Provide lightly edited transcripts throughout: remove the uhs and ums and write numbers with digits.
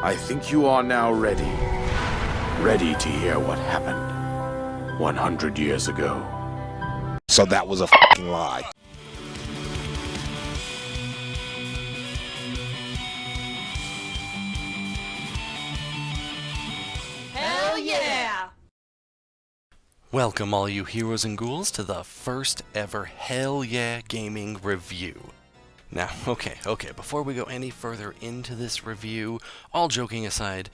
I think you are now ready. Ready to hear what happened 100 years ago. So that was a fucking lie. Hell yeah! Welcome all you heroes and ghouls to the first ever Hell Yeah Gaming review. Now, okay, before we go any further into this review, all joking aside,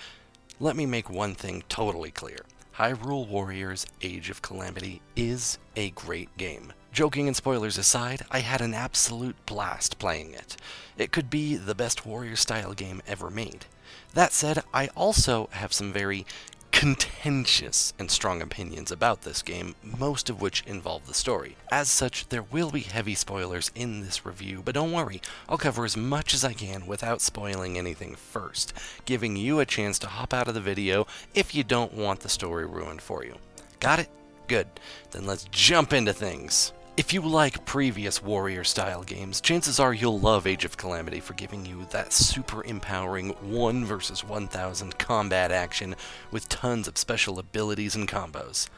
let me make one thing totally clear. Hyrule Warriors Age of Calamity is a great game. Joking and spoilers aside, I had an absolute blast playing it. It could be the best warrior-style game ever made. That said, I also have some very contentious and strong opinions about this game, most of which involve the story. As such, there will be heavy spoilers in this review, but don't worry, I'll cover as much as I can without spoiling anything first, giving you a chance to hop out of the video if you don't want the story ruined for you. Got it? Good. Then let's jump into things. If you like previous warrior-style games, chances are you'll love Age of Calamity for giving you that super empowering 1 versus 1,000 combat action with tons of special abilities and combos.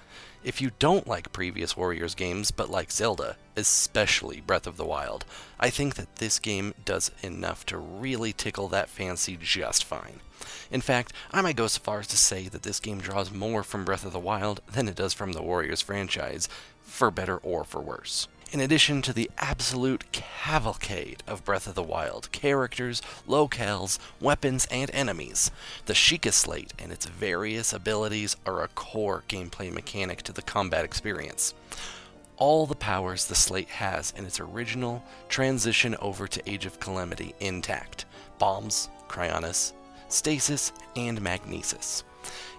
If you don't like previous Warriors games, but like Zelda, especially Breath of the Wild, I think that this game does enough to really tickle that fancy just fine. In fact, I might go so far as to say that this game draws more from Breath of the Wild than it does from the Warriors franchise, for better or for worse. In addition to the absolute cavalcade of Breath of the Wild characters, locales, weapons, and enemies, the Sheikah Slate and its various abilities are a core gameplay mechanic to the combat experience. All the powers the Slate has in its original transition over to Age of Calamity intact: bombs, cryonis, stasis, and magnesis.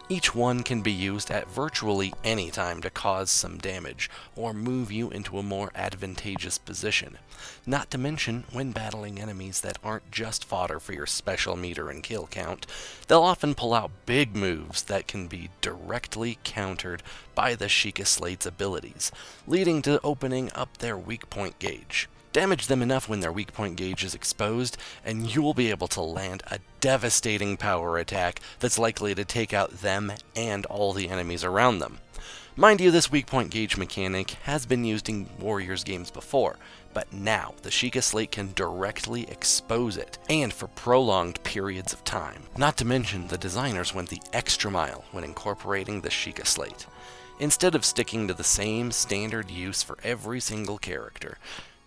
Each one can be used at virtually any time to cause some damage, or move you into a more advantageous position. Not to mention, when battling enemies that aren't just fodder for your special meter and kill count, they'll often pull out big moves that can be directly countered by the Sheikah Slate's abilities, leading to opening up their weak point gauge. Damage them enough when their weak point gauge is exposed, and you will be able to land a devastating power attack that's likely to take out them and all the enemies around them. Mind you, this weak point gauge mechanic has been used in Warriors games before, but now the Sheikah Slate can directly expose it, and for prolonged periods of time. Not to mention, the designers went the extra mile when incorporating the Sheikah Slate. Instead of sticking to the same standard use for every single character,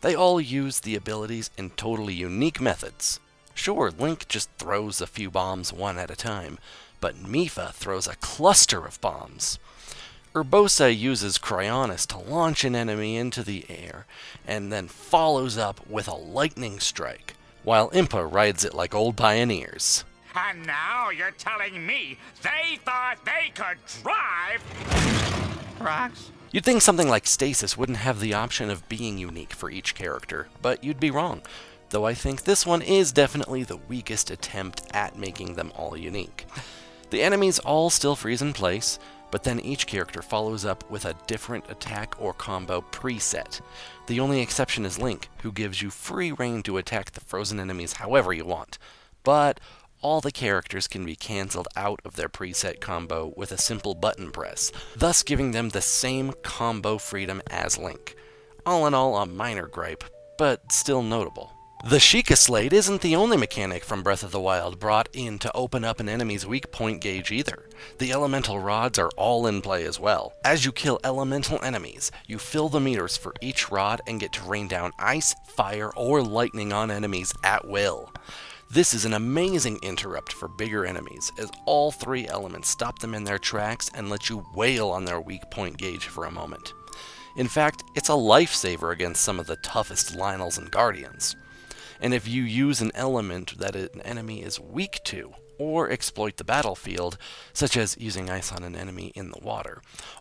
they all use the abilities in totally unique methods. Sure, Link just throws a few bombs one at a time, but Mipha throws a cluster of bombs. Urbosa uses cryonis to launch an enemy into the air, and then follows up with a lightning strike, while Impa rides it like old pioneers. And now you're telling me they thought they could drive? Rocks? You'd think something like Stasis wouldn't have the option of being unique for each character, but you'd be wrong, though I think this one is definitely the weakest attempt at making them all unique. The enemies all still freeze in place, but then each character follows up with a different attack or combo preset. The only exception is Link, who gives you free reign to attack the frozen enemies however you want, but all the characters can be cancelled out of their preset combo with a simple button press, thus giving them the same combo freedom as Link. All in all, a minor gripe, but still notable. The Sheikah Slate isn't the only mechanic from Breath of the Wild brought in to open up an enemy's weak point gauge either. The elemental rods are all in play as well. As you kill elemental enemies, you fill the meters for each rod and get to rain down ice, fire, or lightning on enemies at will. This is an amazing interrupt for bigger enemies, as all three elements stop them in their tracks and let you wail on their weak point gauge for a moment. In fact, it's a lifesaver against some of the toughest Lynels and Guardians. And if you use an element that an enemy is weak to, or exploit the battlefield, such as using ice on an enemy in the water,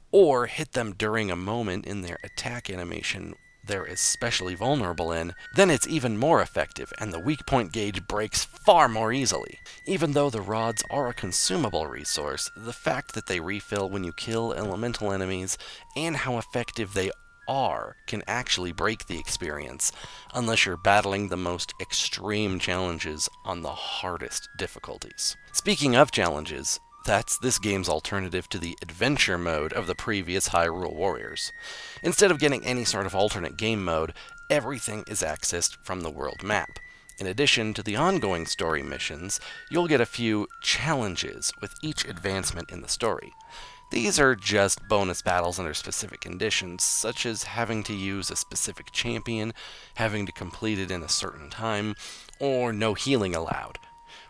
or hit them during a moment in their attack animation they're especially vulnerable in, then it's even more effective and the weak point gauge breaks far more easily. Even though the rods are a consumable resource, the fact that they refill when you kill elemental enemies and how effective they are can actually break the experience, unless you're battling the most extreme challenges on the hardest difficulties. Speaking of challenges, that's this game's alternative to the adventure mode of the previous Hyrule Warriors. Instead of getting any sort of alternate game mode, everything is accessed from the world map. In addition to the ongoing story missions, you'll get a few challenges with each advancement in the story. These are just bonus battles under specific conditions, such as having to use a specific champion, having to complete it in a certain time, or no healing allowed.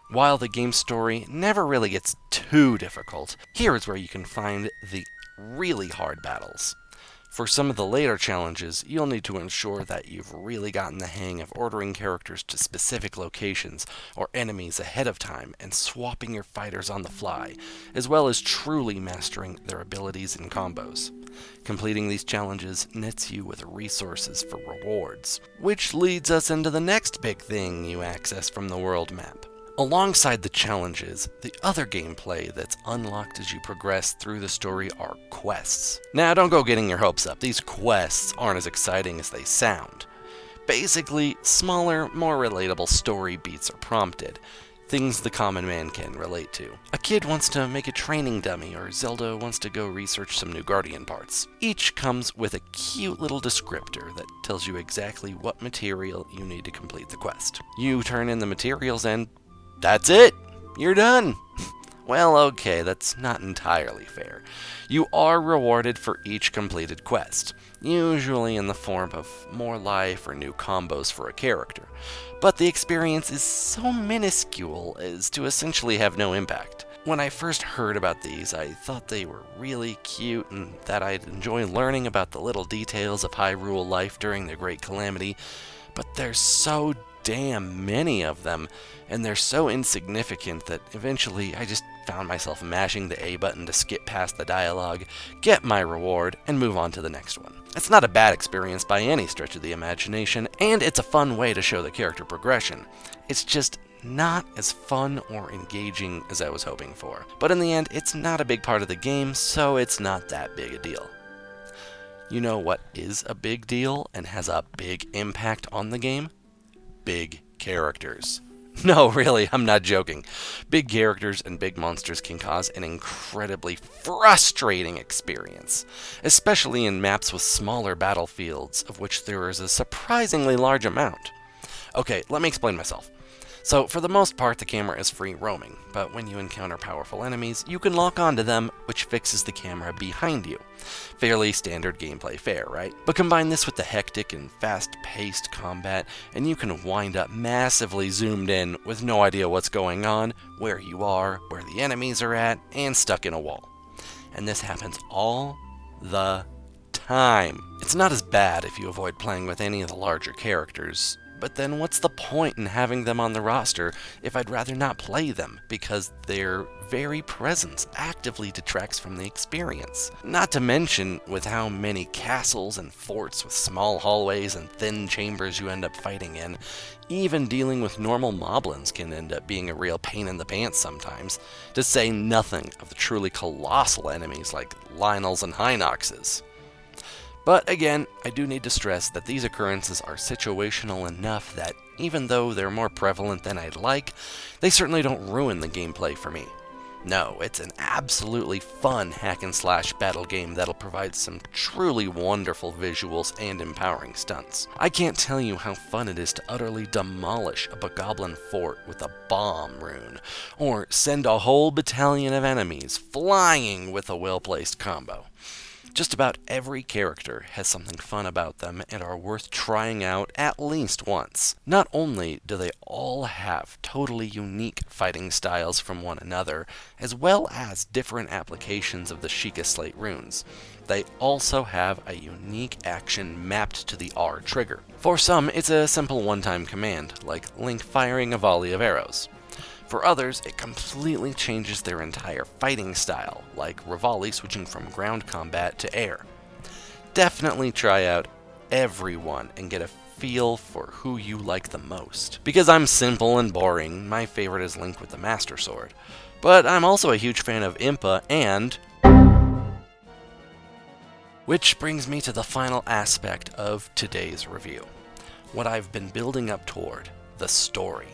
While the game's story never really gets too difficult, here is where you can find the really hard battles. For some of the later challenges, you'll need to ensure that you've really gotten the hang of ordering characters to specific locations or enemies ahead of time and swapping your fighters on the fly, as well as truly mastering their abilities and combos. Completing these challenges nets you with resources for rewards, which leads us into the next big thing you access from the world map. Alongside the challenges, the other gameplay that's unlocked as you progress through the story are quests. Now, don't go getting your hopes up. These quests aren't as exciting as they sound. Basically, smaller, more relatable story beats are prompted, things the common man can relate to. A kid wants to make a training dummy, or Zelda wants to go research some new Guardian parts. Each comes with a cute little descriptor that tells you exactly what material you need to complete the quest. You turn in the materials and that's it! You're done! Well, okay, that's not entirely fair. You are rewarded for each completed quest, usually in the form of more life or new combos for a character, but the experience is so minuscule as to essentially have no impact. When I first heard about these, I thought they were really cute and that I'd enjoy learning about the little details of Hyrule life during the Great Calamity, but there's so damn many of them, and they're so insignificant that eventually I just found myself mashing the A button to skip past the dialogue, get my reward, and move on to the next one. It's not a bad experience by any stretch of the imagination, and it's a fun way to show the character progression. It's just not as fun or engaging as I was hoping for. But in the end, it's not a big part of the game, so it's not that big a deal. You know what is a big deal and has a big impact on the game? Big characters. No, really, I'm not joking. Big characters and big monsters can cause an incredibly frustrating experience, especially in maps with smaller battlefields, of which there is a surprisingly large amount. Okay, let me explain myself. So, for the most part, the camera is free roaming, but when you encounter powerful enemies, you can lock onto them, which fixes the camera behind you. Fairly standard gameplay fare, right? But combine this with the hectic and fast-paced combat, and you can wind up massively zoomed in with no idea what's going on, where you are, where the enemies are at, and stuck in a wall. And this happens all the time. It's not as bad if you avoid playing with any of the larger characters, but then what's the point in having them on the roster if I'd rather not play them, because their very presence actively detracts from the experience? Not to mention with how many castles and forts with small hallways and thin chambers you end up fighting in, even dealing with normal moblins can end up being a real pain in the pants sometimes, to say nothing of the truly colossal enemies like Lionels and Hinoxes. But again, I do need to stress that these occurrences are situational enough that, even though they're more prevalent than I'd like, they certainly don't ruin the gameplay for me. No, it's an absolutely fun hack-and-slash battle game that'll provide some truly wonderful visuals and empowering stunts. I can't tell you how fun it is to utterly demolish a bokoblin fort with a bomb rune, or send a whole battalion of enemies flying with a well-placed combo. Just about every character has something fun about them and are worth trying out at least once. Not only do they all have totally unique fighting styles from one another, as well as different applications of the Sheikah Slate runes, they also have a unique action mapped to the R trigger. For some, it's a simple one-time command, like Link firing a volley of arrows. For others, it completely changes their entire fighting style, like Rivali switching from ground combat to air. Definitely try out everyone and get a feel for who you like the most. Because I'm simple and boring, my favorite is Link with the Master Sword. But I'm also a huge fan of Impa and Which brings me to the final aspect of today's review. What I've been building up toward, the story.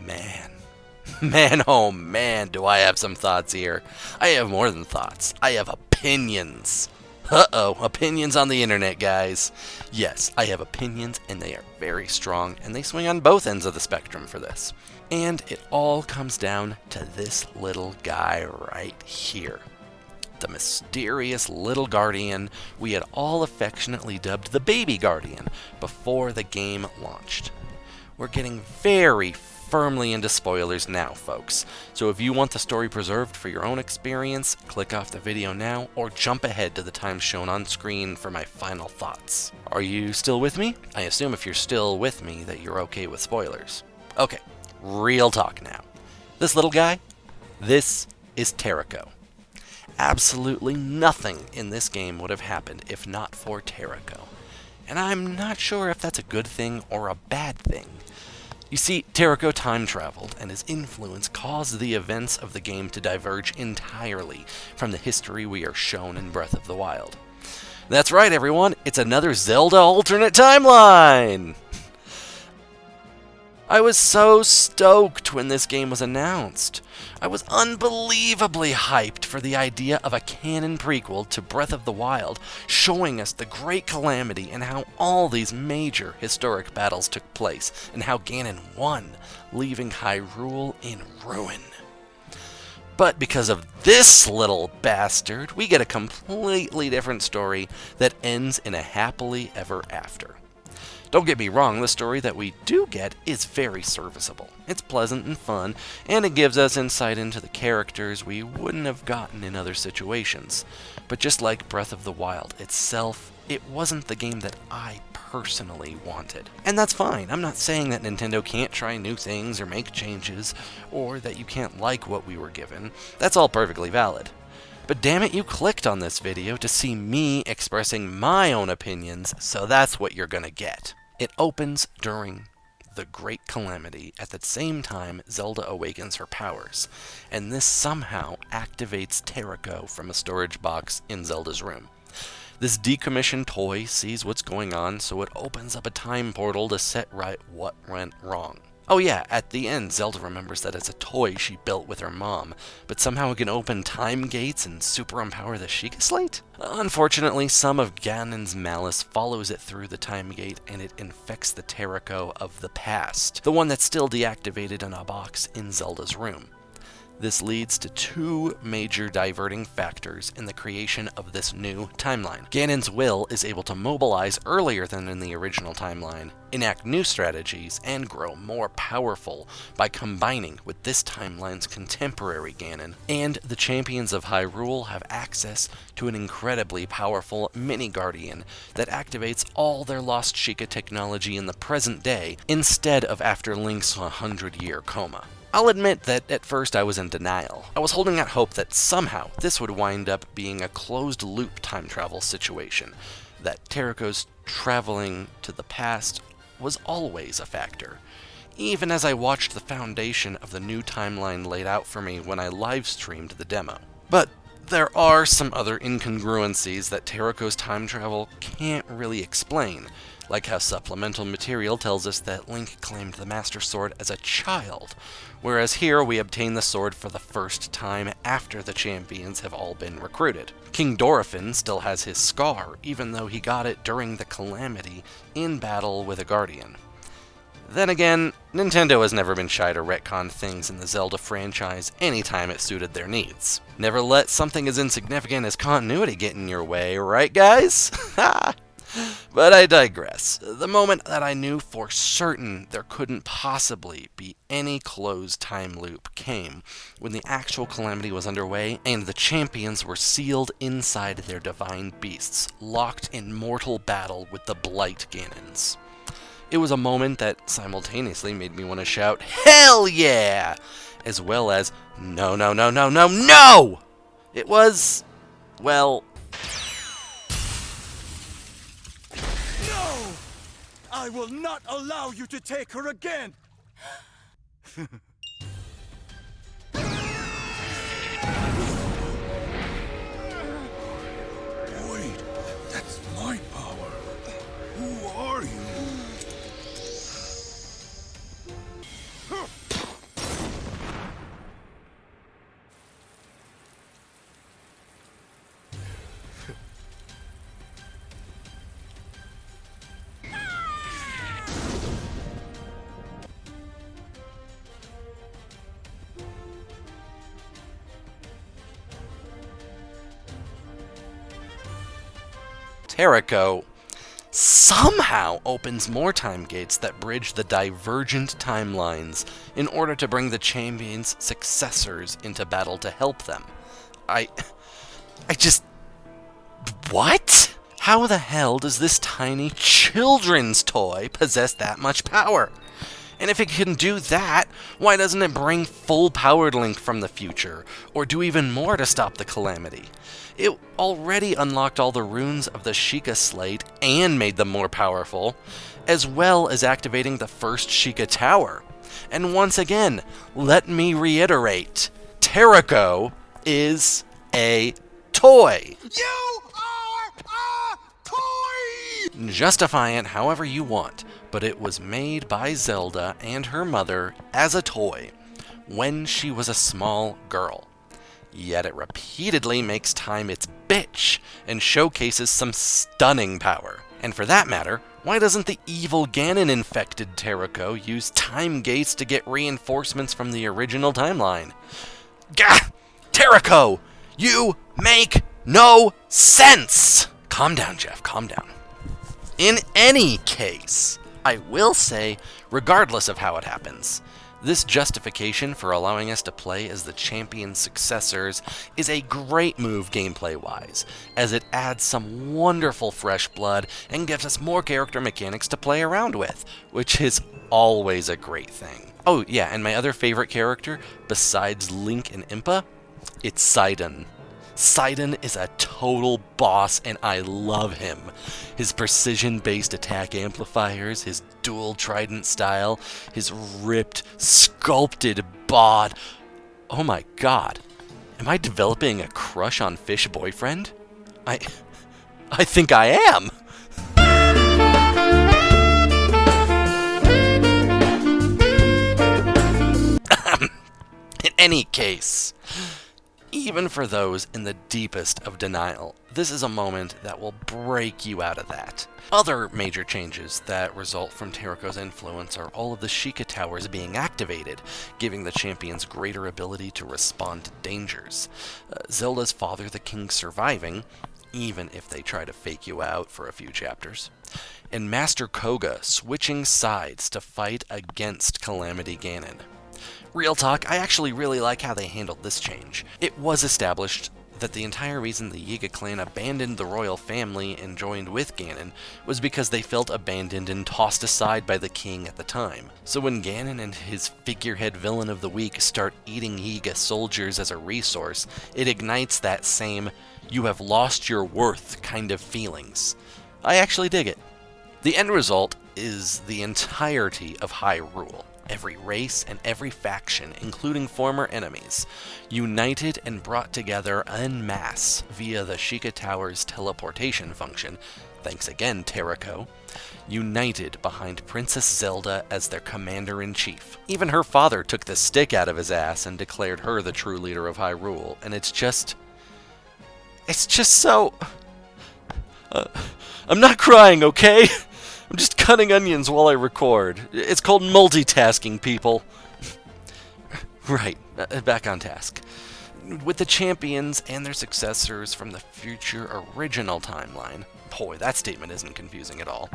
Man, oh man, do I have some thoughts here. I have more than thoughts. I have opinions. Uh-oh, opinions on the internet, guys. Yes, I have opinions, and they are very strong, and they swing on both ends of the spectrum for this. And it all comes down to this little guy right here. The mysterious little guardian we had all affectionately dubbed the Baby Guardian before the game launched. We're getting very firmly into spoilers now, folks, so if you want the story preserved for your own experience, click off the video now or jump ahead to the time shown on screen for my final thoughts. Are you still with me? I assume if you're still with me that you're okay with spoilers. Okay, real talk now. This little guy, this is Terrako. Absolutely nothing in this game would have happened if not for Terrako. And I'm not sure if that's a good thing or a bad thing. You see, Terrako time traveled, and his influence caused the events of the game to diverge entirely from the history we are shown in Breath of the Wild. That's right, everyone, it's another Zelda alternate timeline! I was so stoked when this game was announced. I was unbelievably hyped for the idea of a canon prequel to Breath of the Wild, showing us the great Calamity and how all these major historic battles took place, and how Ganon won, leaving Hyrule in ruin. But because of this little bastard, we get a completely different story that ends in a happily ever after. Don't get me wrong, the story that we do get is very serviceable. It's pleasant and fun, and it gives us insight into the characters we wouldn't have gotten in other situations. But just like Breath of the Wild itself, it wasn't the game that I personally wanted. And that's fine. I'm not saying that Nintendo can't try new things or make changes, or that you can't like what we were given. That's all perfectly valid. But damn it, you clicked on this video to see me expressing my own opinions, so that's what you're gonna get. It opens during the Great Calamity at the same time Zelda awakens her powers, and this somehow activates Terrako from a storage box in Zelda's room. This decommissioned toy sees what's going on, so it opens up a time portal to set right what went wrong. Oh yeah, at the end, Zelda remembers that it's a toy she built with her mom, but somehow it can open time gates and super empower the Sheikah Slate? Unfortunately, some of Ganon's malice follows it through the time gate, and it infects the Terrako of the past, the one that's still deactivated in a box in Zelda's room. This leads to two major diverting factors in the creation of this new timeline. Ganon's will is able to mobilize earlier than in the original timeline, enact new strategies, and grow more powerful by combining with this timeline's contemporary Ganon. And the champions of Hyrule have access to an incredibly powerful mini-guardian that activates all their lost Sheikah technology in the present day instead of after Link's 100-year coma. I'll admit that at first I was in denial. I was holding out hope that somehow this would wind up being a closed-loop time travel situation, that Terrako's traveling to the past was always a factor, even as I watched the foundation of the new timeline laid out for me when I live-streamed the demo. But there are some other incongruencies that Terrako's time travel can't really explain, like how supplemental material tells us that Link claimed the Master Sword as a child, whereas here we obtain the sword for the first time after the champions have all been recruited. King Dorephan still has his scar, even though he got it during the Calamity in battle with a Guardian. Then again, Nintendo has never been shy to retcon things in the Zelda franchise anytime it suited their needs. Never let something as insignificant as continuity get in your way, right guys? But I digress. The moment that I knew for certain there couldn't possibly be any closed time loop came when the actual Calamity was underway and the champions were sealed inside their divine beasts, locked in mortal battle with the Blight Ganons. It was a moment that simultaneously made me want to shout, "Hell yeah!" as well as, "No, no, no, no, no, no!" It was, well, No! I will not allow you to take her again! Wait, Terrako somehow opens more time gates that bridge the divergent timelines in order to bring the champion's successors into battle to help them. I just... What? How the hell does this tiny children's toy possess that much power? And if it can do that, why doesn't it bring full-powered Link from the future, or do even more to stop the Calamity? It already unlocked all the runes of the Sheikah Slate and made them more powerful, as well as activating the first Sheikah Tower. And once again, let me reiterate, Terrako is a toy. You are a toy! Justify it however you want, but it was made by Zelda and her mother as a toy when she was a small girl. Yet it repeatedly makes time its bitch and showcases some stunning power. And for that matter, why doesn't the evil Ganon-infected Terrako use time gates to get reinforcements from the original timeline? Gah! Terrako! You make no sense! Calm down, Jeff, calm down. In any case, I will say, regardless of how it happens, this justification for allowing us to play as the champion's successors is a great move gameplay-wise, as it adds some wonderful fresh blood and gives us more character mechanics to play around with, which is always a great thing. Oh yeah, and my other favorite character, besides Link and Impa, it's Sidon. Sidon is a total boss, and I love him. His precision-based attack amplifiers, his dual trident style, his ripped, sculpted bod. Oh my god. Am I developing a crush on Fish Boyfriend? I think I am! In any case, even for those in the deepest of denial, this is a moment that will break you out of that. Other major changes that result from Terrako's influence are all of the Sheikah Towers being activated, giving the champions greater ability to respond to dangers. Zelda's father, the king, surviving, even if they try to fake you out for a few chapters. And Master Koga switching sides to fight against Calamity Ganon. Real talk, I actually really like how they handled this change. It was established that the entire reason the Yiga clan abandoned the royal family and joined with Ganon was because they felt abandoned and tossed aside by the king at the time. So when Ganon and his figurehead villain of the week start eating Yiga soldiers as a resource, it ignites that same "you have lost your worth" kind of feelings. I actually dig it. The end result is the entirety of Hyrule. Every race and every faction, including former enemies, united and brought together en masse via the Sheikah Tower's teleportation function, thanks again Terrako, united behind Princess Zelda as their commander-in-chief. Even her father took the stick out of his ass and declared her the true leader of Hyrule, and it's just so... I'm not crying, okay? I'm just cutting onions while I record. It's called multitasking, people. Right, back on task. With the champions and their successors from the future original timeline, boy, that statement isn't confusing at all,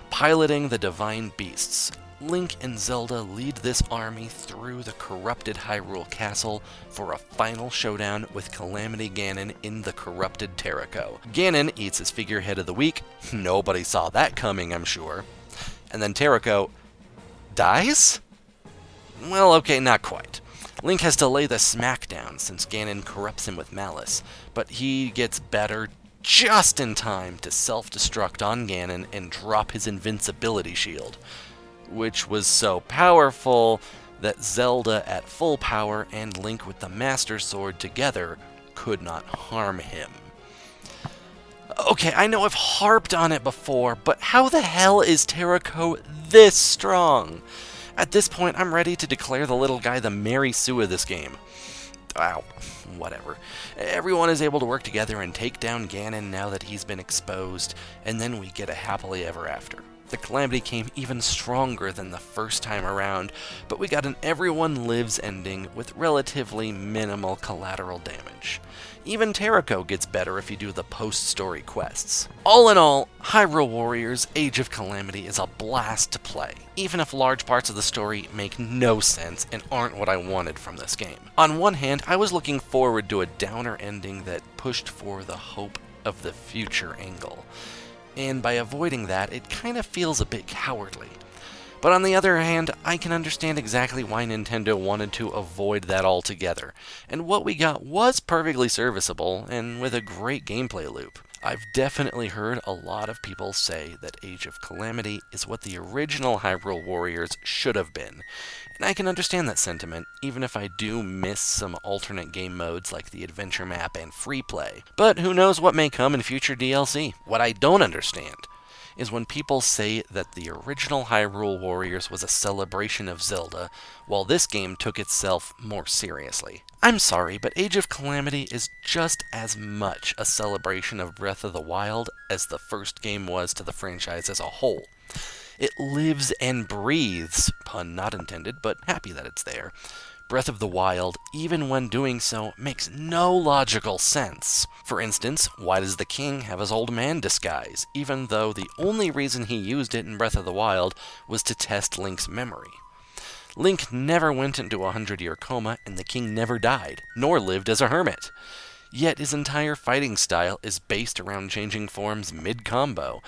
piloting the divine beasts, Link and Zelda lead this army through the corrupted Hyrule Castle for a final showdown with Calamity Ganon in the corrupted Terrako. Ganon eats his figurehead of the week. Nobody saw that coming, I'm sure. And then Terrako dies? Well, okay, not quite. Link has to lay the smackdown since Ganon corrupts him with malice, but he gets better just in time to self-destruct on Ganon and drop his invincibility shield, which was so powerful that Zelda at full power and Link with the Master Sword together could not harm him. Okay, I know I've harped on it before, but how the hell is Terrako this strong? At this point, I'm ready to declare the little guy the Mary Sue of this game. Wow, whatever. Everyone is able to work together and take down Ganon now that he's been exposed, and then we get a happily ever after. The Calamity came even stronger than the first time around, but we got an everyone lives ending with relatively minimal collateral damage. Even Terrico gets better if you do the post-story quests. All in all, Hyrule Warriors Age of Calamity is a blast to play, even if large parts of the story make no sense and aren't what I wanted from this game. On one hand, I was looking forward to a downer ending that pushed for the hope of the future angle, and by avoiding that, it kind of feels a bit cowardly. But on the other hand, I can understand exactly why Nintendo wanted to avoid that altogether, and what we got was perfectly serviceable and with a great gameplay loop. I've definitely heard a lot of people say that Age of Calamity is what the original Hyrule Warriors should have been, and I can understand that sentiment, even if I do miss some alternate game modes like the adventure map and free play. But who knows what may come in future DLC. What I don't understand is when people say that the original Hyrule Warriors was a celebration of Zelda, while this game took itself more seriously. I'm sorry, but Age of Calamity is just as much a celebration of Breath of the Wild as the first game was to the franchise as a whole. It lives and breathes, pun not intended, but happy that it's there, Breath of the Wild, even when doing so, makes no logical sense. For instance, why does the king have his old man disguise, even though the only reason he used it in Breath of the Wild was to test Link's memory? Link never went into a 100-year coma, and the king never died, nor lived as a hermit. Yet his entire fighting style is based around changing forms mid-combo,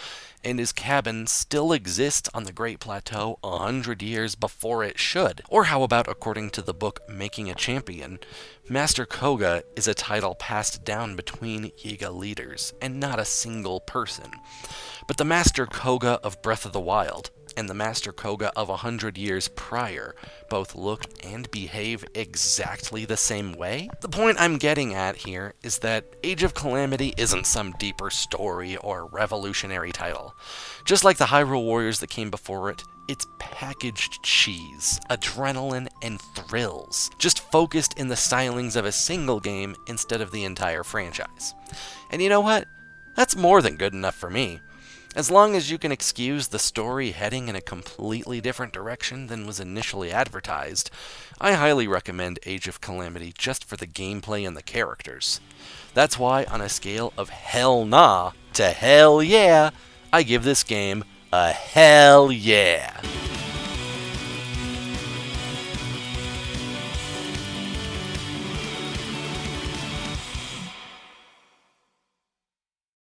and his cabin still exists on the Great Plateau 100 years before it should. Or how about, according to the book Making a Champion, Master Koga is a title passed down between Yiga leaders, and not a single person. But the Master Koga of Breath of the Wild and the Master Koga of 100 years prior both look and behave exactly the same way? The point I'm getting at here is that Age of Calamity isn't some deeper story or revolutionary title. Just like the Hyrule Warriors that came before it, it's packaged cheese, adrenaline, and thrills, just focused in the stylings of a single game instead of the entire franchise. And you know what? That's more than good enough for me. As long as you can excuse the story heading in a completely different direction than was initially advertised, I highly recommend Age of Calamity just for the gameplay and the characters. That's why, on a scale of hell nah to hell yeah, I give this game a hell yeah.